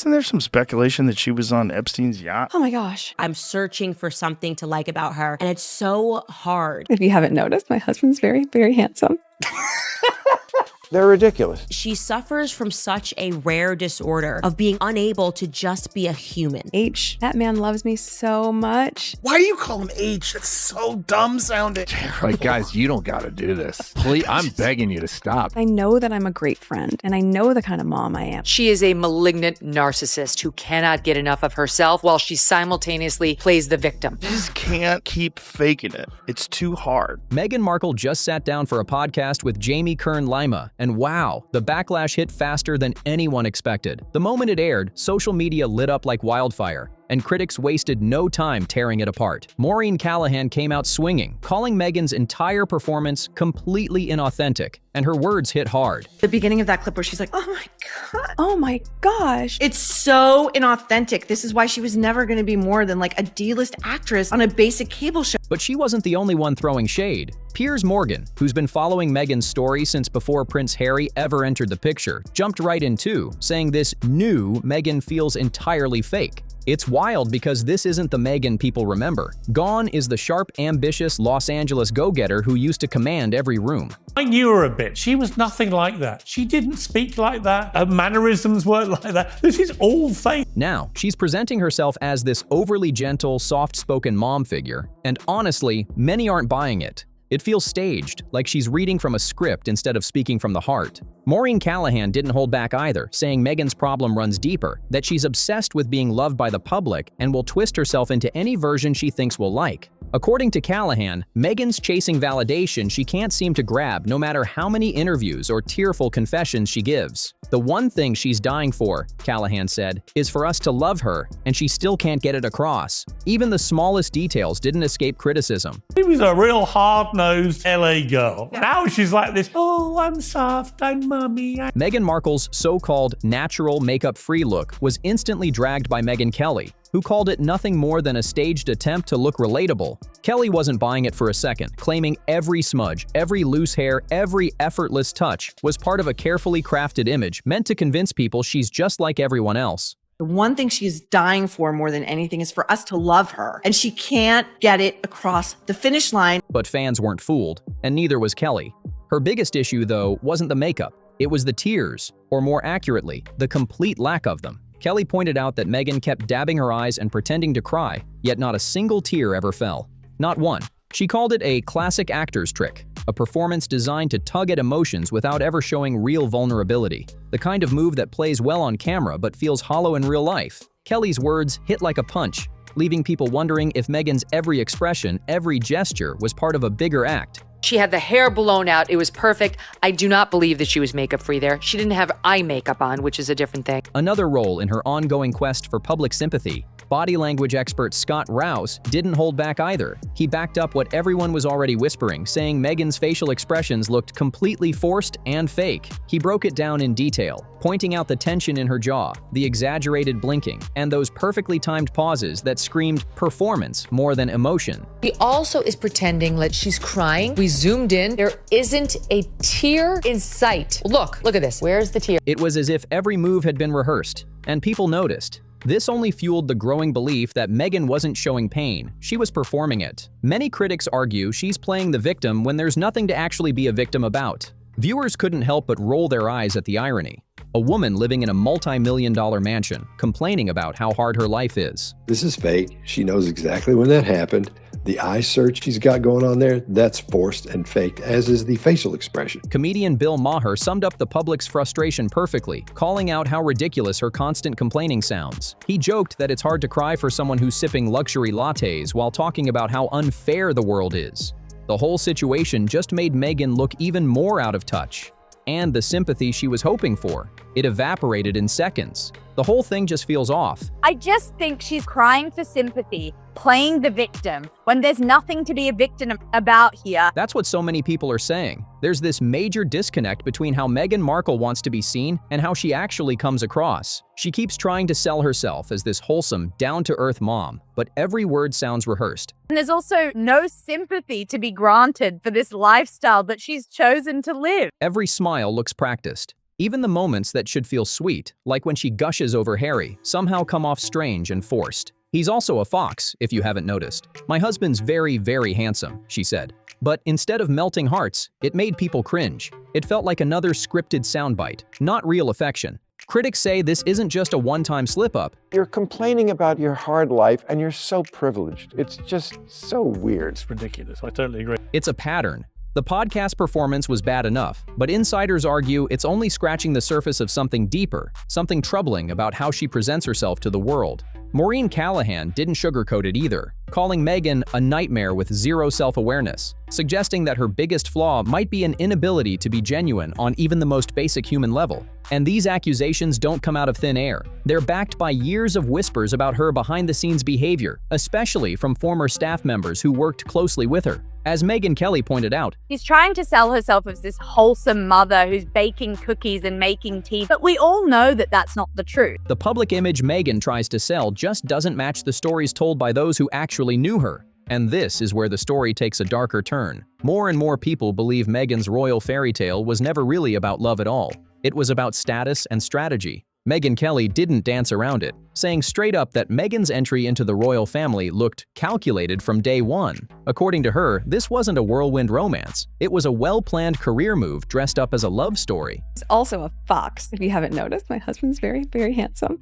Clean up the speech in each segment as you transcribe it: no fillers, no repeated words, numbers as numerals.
Wasn't there some speculation that she was on Epstein's yacht? Oh my gosh. I'm searching for something to like about her, and it's so hard. If you haven't noticed, my husband's very, very handsome. They're ridiculous. She suffers from such a rare disorder of being unable to just be a human. H, that man loves me so much. Why do you call him H? That's so dumb sounding. Like, guys, you don't got to do this. Please, I'm begging you to stop. I know that I'm a great friend, and I know the kind of mom I am. She is a malignant narcissist who cannot get enough of herself while she simultaneously plays the victim. You just can't keep faking it. It's too hard. Meghan Markle just sat down for a podcast with Jamie Kern-Lima, and wow, the backlash hit faster than anyone expected. The moment it aired, social media lit up like wildfire, and critics wasted no time tearing it apart. Maureen Callahan came out swinging, calling Meghan's entire performance completely inauthentic, and her words hit hard. The beginning of that clip where she's like, oh my God. Oh my gosh. It's so inauthentic. This is why she was never going to be more than like a D-list actress on a basic cable show. But she wasn't the only one throwing shade. Piers Morgan, who's been following Meghan's story since before Prince Harry ever entered the picture, jumped right in too, saying this new Meghan feels entirely fake. It's wild because this isn't the Meghan people remember. Gone is the sharp, ambitious Los Angeles go-getter who used to command every room. I knew her a bit. She was nothing like that. She didn't speak like that. Her mannerisms weren't like that. This is all fake. Now, she's presenting herself as this overly gentle, soft-spoken mom figure, and honestly, many aren't buying it. It feels staged, like she's reading from a script instead of speaking from the heart. Maureen Callahan didn't hold back either, saying Meghan's problem runs deeper, that she's obsessed with being loved by the public and will twist herself into any version she thinks we'll like. According to Callahan, Meghan's chasing validation she can't seem to grab no matter how many interviews or tearful confessions she gives. The one thing she's dying for, Callahan said, is for us to love her, and she still can't get it across. Even the smallest details didn't escape criticism. She was a real hard-nosed LA girl. Now she's like this, oh, I'm soft, I'm mummy. Meghan Markle's so-called natural makeup-free look was instantly dragged by Megyn Kelly, who called it nothing more than a staged attempt to look relatable. Kelly wasn't buying it for a second, claiming every smudge, every loose hair, every effortless touch was part of a carefully crafted image meant to convince people she's just like everyone else. The one thing she's dying for more than anything is for us to love her. And she can't get it across the finish line. But fans weren't fooled, and neither was Kelly. Her biggest issue, though, wasn't the makeup. It was the tears, or more accurately, the complete lack of them. Kelly pointed out that Meghan kept dabbing her eyes and pretending to cry, yet not a single tear ever fell. Not one. She called it a classic actor's trick, a performance designed to tug at emotions without ever showing real vulnerability, the kind of move that plays well on camera but feels hollow in real life. Kelly's words hit like a punch, leaving people wondering if Meghan's every expression, every gesture was part of a bigger act. She had the hair blown out. It was perfect. I do not believe that she was makeup-free there. She didn't have eye makeup on, which is a different thing. Another role in her ongoing quest for public sympathy, body language expert Scott Rouse didn't hold back either. He backed up what everyone was already whispering, saying Meghan's facial expressions looked completely forced and fake. He broke it down in detail, pointing out the tension in her jaw, the exaggerated blinking, and those perfectly timed pauses that screamed performance more than emotion. He also is pretending that she's crying. We zoomed in. There isn't a tear in sight. Look at this. Where's the tear? It was as if every move had been rehearsed, and people noticed. This only fueled the growing belief that Meghan wasn't showing pain, she was performing it. Many critics argue she's playing the victim when there's nothing to actually be a victim about. Viewers couldn't help but roll their eyes at the irony. A woman living in a multi-million-dollar mansion, complaining about how hard her life is. This is fake. She knows exactly when that happened. The eye search she's got going on there, that's forced and faked, as is the facial expression. Comedian Bill Maher summed up the public's frustration perfectly, calling out how ridiculous her constant complaining sounds. He joked that it's hard to cry for someone who's sipping luxury lattes while talking about how unfair the world is. The whole situation just made Meghan look even more out of touch. And the sympathy she was hoping for, it evaporated in seconds. The whole thing just feels off. I just think she's crying for sympathy, playing the victim, when there's nothing to be a victim about here. That's what so many people are saying. There's this major disconnect between how Meghan Markle wants to be seen and how she actually comes across. She keeps trying to sell herself as this wholesome, down-to-earth mom, but every word sounds rehearsed. And there's also no sympathy to be granted for this lifestyle that she's chosen to live. Every smile looks practiced. Even the moments that should feel sweet, like when she gushes over Harry, somehow come off strange and forced. He's also a fox, if you haven't noticed. My husband's very, very handsome, she said. But instead of melting hearts, it made people cringe. It felt like another scripted soundbite, not real affection. Critics say this isn't just a one-time slip-up. You're complaining about your hard life and you're so privileged. It's just so weird. It's ridiculous. I totally agree. It's a pattern. The podcast performance was bad enough, but insiders argue it's only scratching the surface of something deeper, something troubling about how she presents herself to the world. Maureen Callahan didn't sugarcoat it either, calling Meghan a nightmare with zero self-awareness, suggesting that her biggest flaw might be an inability to be genuine on even the most basic human level. And these accusations don't come out of thin air. They're backed by years of whispers about her behind-the-scenes behavior, especially from former staff members who worked closely with her. As Megyn Kelly pointed out, she's trying to sell herself as this wholesome mother who's baking cookies and making tea, but we all know that that's not the truth. The public image Meghan tries to sell just doesn't match the stories told by those who actually knew her. And this is where the story takes a darker turn. More and more people believe Meghan's royal fairy tale was never really about love at all. It was about status and strategy. Megyn Kelly didn't dance around it, saying straight up that Meghan's entry into the royal family looked calculated from day one. According to her, this wasn't a whirlwind romance. It was a well-planned career move dressed up as a love story. He's also a fox. If you haven't noticed, my husband's very, very handsome.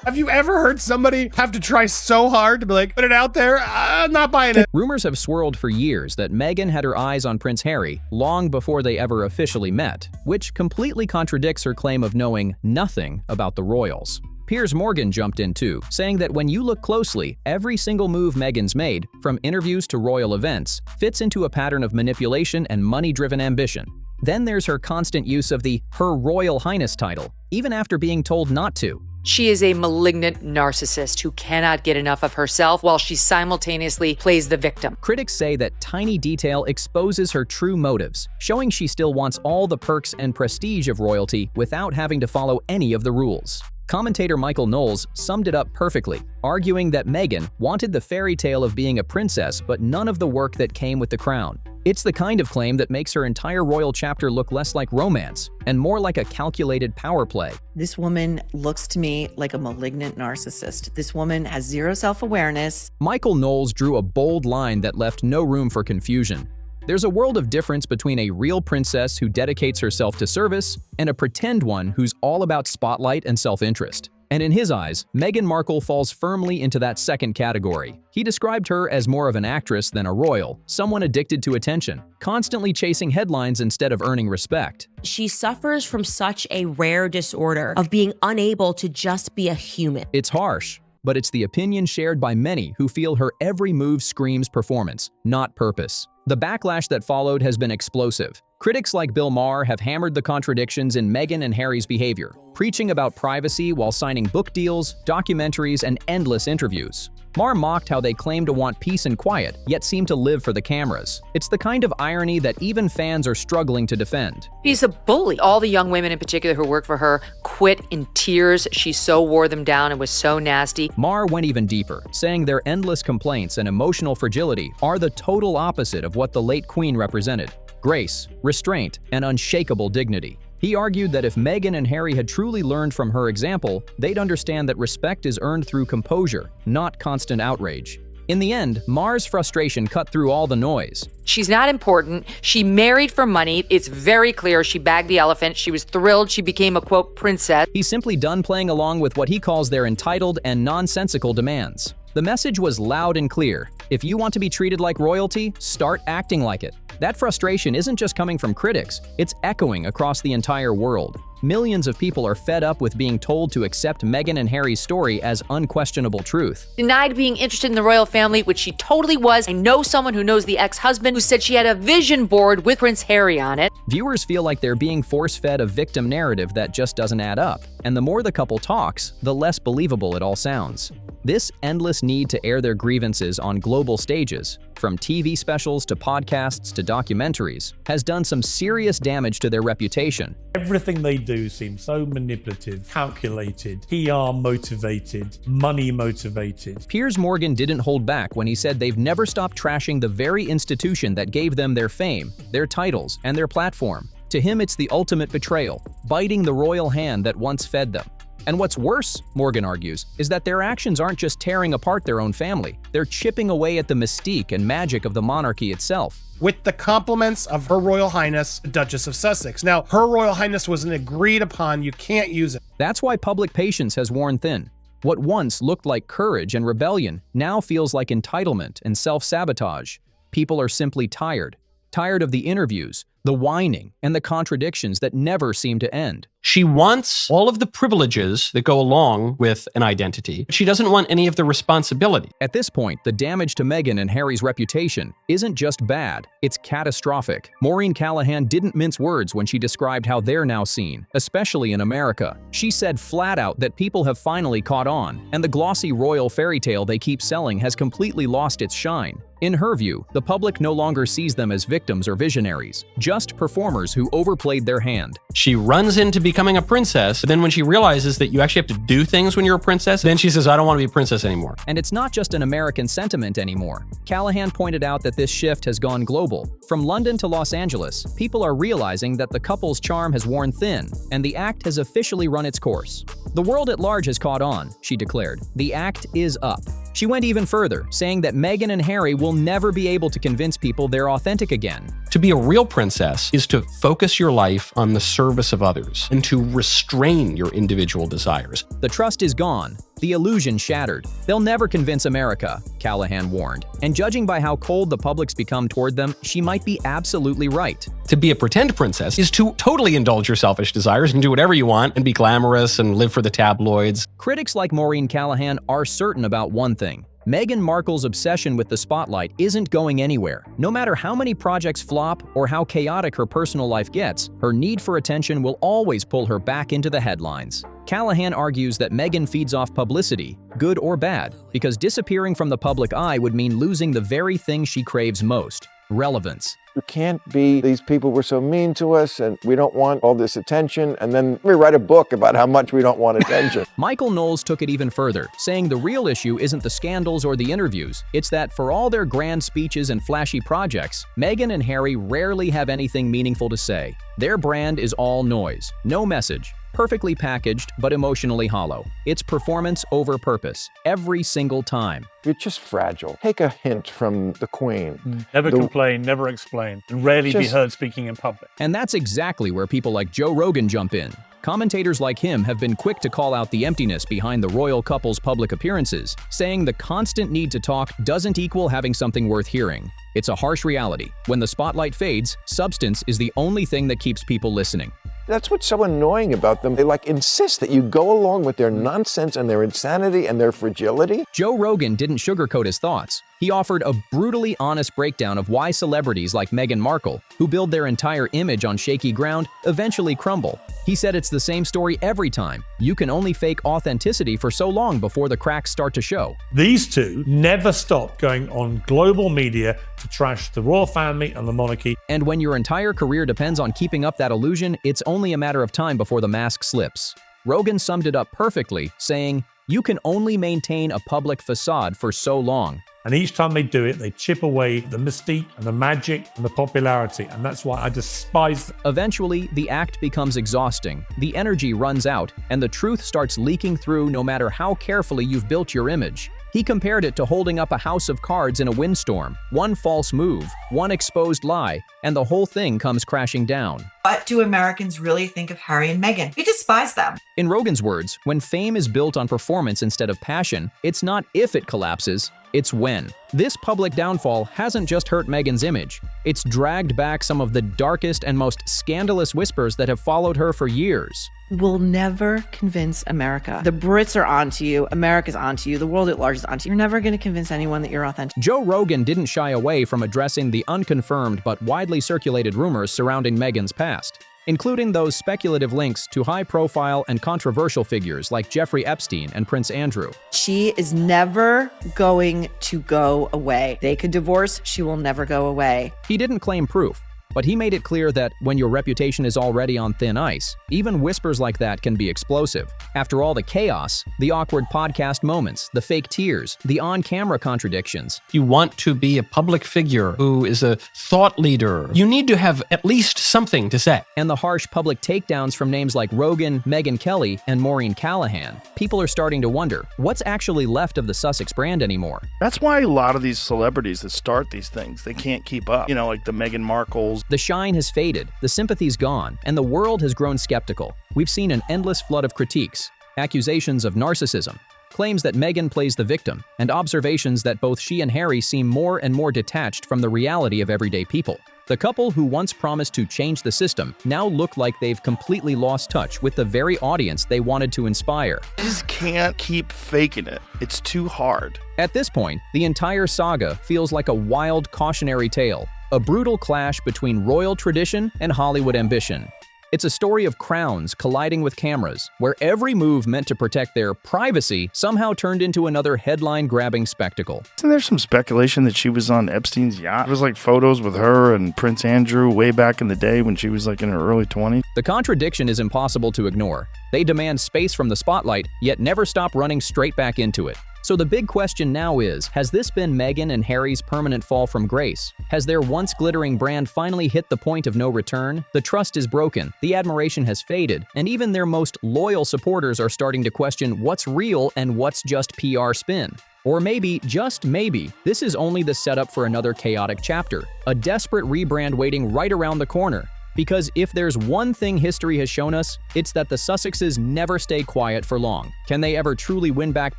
Have you ever heard somebody have to try so hard to be like, put it out there? I'm not buying it. Rumors have swirled for years that Meghan had her eyes on Prince Harry long before they ever officially met, which completely contradicts her claim of knowing nothing about the royals. Piers Morgan jumped in too, saying that when you look closely, every single move Meghan's made, from interviews to royal events, fits into a pattern of manipulation and money-driven ambition. Then there's her constant use of the Her Royal Highness title, even after being told not to. She is a malignant narcissist who cannot get enough of herself while she simultaneously plays the victim. Critics say that tiny detail exposes her true motives, showing she still wants all the perks and prestige of royalty without having to follow any of the rules. Commentator Michael Knowles summed it up perfectly, arguing that Meghan wanted the fairy tale of being a princess but none of the work that came with the crown. It's the kind of claim that makes her entire royal chapter look less like romance and more like a calculated power play. This woman looks to me like a malignant narcissist. This woman has zero self-awareness. Michael Knowles drew a bold line that left no room for confusion. There's a world of difference between a real princess who dedicates herself to service and a pretend one who's all about spotlight and self-interest. And in his eyes, Meghan Markle falls firmly into that second category. He described her as more of an actress than a royal, someone addicted to attention, constantly chasing headlines instead of earning respect. She suffers from such a rare disorder of being unable to just be a human. It's harsh, but it's the opinion shared by many who feel her every move screams performance, not purpose. The backlash that followed has been explosive. Critics like Bill Maher have hammered the contradictions in Meghan and Harry's behavior, preaching about privacy while signing book deals, documentaries, and endless interviews. Maher mocked how they claim to want peace and quiet, yet seem to live for the cameras. It's the kind of irony that even fans are struggling to defend. She's a bully. All the young women in particular who work for her quit in tears. She so wore them down and was so nasty. Maher went even deeper, saying their endless complaints and emotional fragility are the total opposite of what the late Queen represented: grace, restraint, and unshakable dignity. He argued that if Meghan and Harry had truly learned from her example, they'd understand that respect is earned through composure, not constant outrage. In the end, Maher's frustration cut through all the noise. She's not important. She married for money. It's very clear she bagged the elephant. She was thrilled she became a, quote, princess. He's simply done playing along with what he calls their entitled and nonsensical demands. The message was loud and clear. If you want to be treated like royalty, start acting like it. That frustration isn't just coming from critics, it's echoing across the entire world. Millions of people are fed up with being told to accept Meghan and Harry's story as unquestionable truth. Denied being interested in the royal family, which she totally was. I know someone who knows the ex-husband who said she had a vision board with Prince Harry on it. Viewers feel like they're being force-fed a victim narrative that just doesn't add up, and the more the couple talks, the less believable it all sounds. This endless need to air their grievances on global stages, from TV specials to podcasts to documentaries, has done some serious damage to their reputation. Everything they do seems so manipulative, calculated, PR motivated, money motivated. Piers Morgan didn't hold back when he said they've never stopped trashing the very institution that gave them their fame, their titles, and their platform. To him, it's the ultimate betrayal, biting the royal hand that once fed them. And what's worse, Morgan argues, is that their actions aren't just tearing apart their own family, they're chipping away at the mystique and magic of the monarchy itself. With the compliments of Her Royal Highness, Duchess of Sussex. Now, Her Royal Highness was an agreed upon, you can't use it. That's why public patience has worn thin. What once looked like courage and rebellion now feels like entitlement and self-sabotage. People are simply tired of the interviews, the whining, and the contradictions that never seem to end. She wants all of the privileges that go along with an identity. She doesn't want any of the responsibility. At this point, the damage to Meghan and Harry's reputation isn't just bad, it's catastrophic. Maureen Callahan didn't mince words when she described how they're now seen, especially in America. She said flat out that people have finally caught on, and the glossy royal fairy tale they keep selling has completely lost its shine. In her view, the public no longer sees them as victims or visionaries, just performers who overplayed their hand. She runs into becoming a princess, but then when she realizes that you actually have to do things when you're a princess, then she says, I don't want to be a princess anymore. And it's not just an American sentiment anymore. Callahan pointed out that this shift has gone global. From London to Los Angeles, people are realizing that the couple's charm has worn thin, and the act has officially run its course. The world at large has caught on, she declared. The act is up. She went even further, saying that Meghan and Harry will never be able to convince people they're authentic again. To be a real princess is to focus your life on the service of others and to restrain your individual desires. The trust is gone, the illusion shattered. They'll never convince America, Callahan warned. And judging by how cold the public's become toward them, she might be absolutely right. To be a pretend princess is to totally indulge your selfish desires and do whatever you want and be glamorous and live for the tabloids. Critics like Maureen Callahan are certain about one thing. Meghan Markle's obsession with the spotlight isn't going anywhere. No matter how many projects flop or how chaotic her personal life gets, her need for attention will always pull her back into the headlines. Callahan argues that Meghan feeds off publicity, good or bad, because disappearing from the public eye would mean losing the very thing she craves most: relevance. You can't be, these people were so mean to us and we don't want all this attention, and then we write a book about how much we don't want attention. Michael Knowles took it even further, saying the real issue isn't the scandals or the interviews, it's that for all their grand speeches and flashy projects, Meghan and Harry rarely have anything meaningful to say. Their brand is all noise, no message. Perfectly packaged, but emotionally hollow. It's performance over purpose, every single time. You're just fragile. Take a hint from the Queen. Never complain, never explain, and rarely be heard speaking in public. And that's exactly where people like Joe Rogan jump in. Commentators like him have been quick to call out the emptiness behind the royal couple's public appearances, saying the constant need to talk doesn't equal having something worth hearing. It's a harsh reality. When the spotlight fades, substance is the only thing that keeps people listening. That's what's so annoying about them. They insist that you go along with their nonsense and their insanity and their fragility. Joe Rogan didn't sugarcoat his thoughts. He offered a brutally honest breakdown of why celebrities like Meghan Markle, who build their entire image on shaky ground, eventually crumble. He said it's the same story every time. You can only fake authenticity for so long before the cracks start to show. These two never stop going on global media to trash the royal family and the monarchy. And when your entire career depends on keeping up that illusion, it's only a matter of time before the mask slips. Rogan summed it up perfectly, saying, "You can only maintain a public facade for so long." And each time they do it, they chip away the mystique and the magic and the popularity. And that's why I despise them. Eventually, the act becomes exhausting, the energy runs out, and the truth starts leaking through no matter how carefully you've built your image. He compared it to holding up a house of cards in a windstorm. One false move, one exposed lie, and the whole thing comes crashing down. What do Americans really think of Harry and Meghan? We despise them. In Rogan's words, when fame is built on performance instead of passion, it's not if it collapses, it's when. This public downfall hasn't just hurt Meghan's image. It's dragged back some of the darkest and most scandalous whispers that have followed her for years. Will never convince America. The Brits are onto you. America's onto you. The world at large is onto you. You're never going to convince anyone that you're authentic. Joe Rogan didn't shy away from addressing the unconfirmed but widely circulated rumors surrounding Meghan's past, including those speculative links to high-profile and controversial figures like Jeffrey Epstein and Prince Andrew. She is never going to go away. They could divorce. She will never go away. He didn't claim proof. But he made it clear that when your reputation is already on thin ice, even whispers like that can be explosive. After all the chaos, the awkward podcast moments, the fake tears, the on-camera contradictions. If you want to be a public figure who is a thought leader, you need to have at least something to say. And the harsh public takedowns from names like Rogan, Meghan Kelly, and Maureen Callahan. People are starting to wonder, what's actually left of the Sussex brand anymore? That's why a lot of these celebrities that start these things, they can't keep up. You know, like the Meghan Markles. The shine has faded, the sympathy's gone, and the world has grown skeptical. We've seen an endless flood of critiques, accusations of narcissism, claims that Meghan plays the victim, and observations that both she and Harry seem more and more detached from the reality of everyday people. The couple who once promised to change the system now look like they've completely lost touch with the very audience they wanted to inspire. You just can't keep faking it. It's too hard. At this point, the entire saga feels like a wild cautionary tale, a brutal clash between royal tradition and Hollywood ambition. It's a story of crowns colliding with cameras, where every move meant to protect their privacy somehow turned into another headline-grabbing spectacle. Isn't there some speculation that she was on Epstein's yacht? It was like photos with her and Prince Andrew way back in the day when she was like in her early 20s. The contradiction is impossible to ignore. They demand space from the spotlight, yet never stop running straight back into it. So the big question now is, has this been Meghan and Harry's permanent fall from grace? Has their once glittering brand finally hit the point of no return? The trust is broken, the admiration has faded, and even their most loyal supporters are starting to question what's real and what's just PR spin. Or maybe, just maybe, this is only the setup for another chaotic chapter, a desperate rebrand waiting right around the corner. Because if there's one thing history has shown us, it's that the Sussexes never stay quiet for long. Can they ever truly win back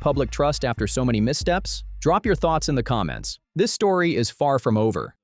public trust after so many missteps? Drop your thoughts in the comments. This story is far from over.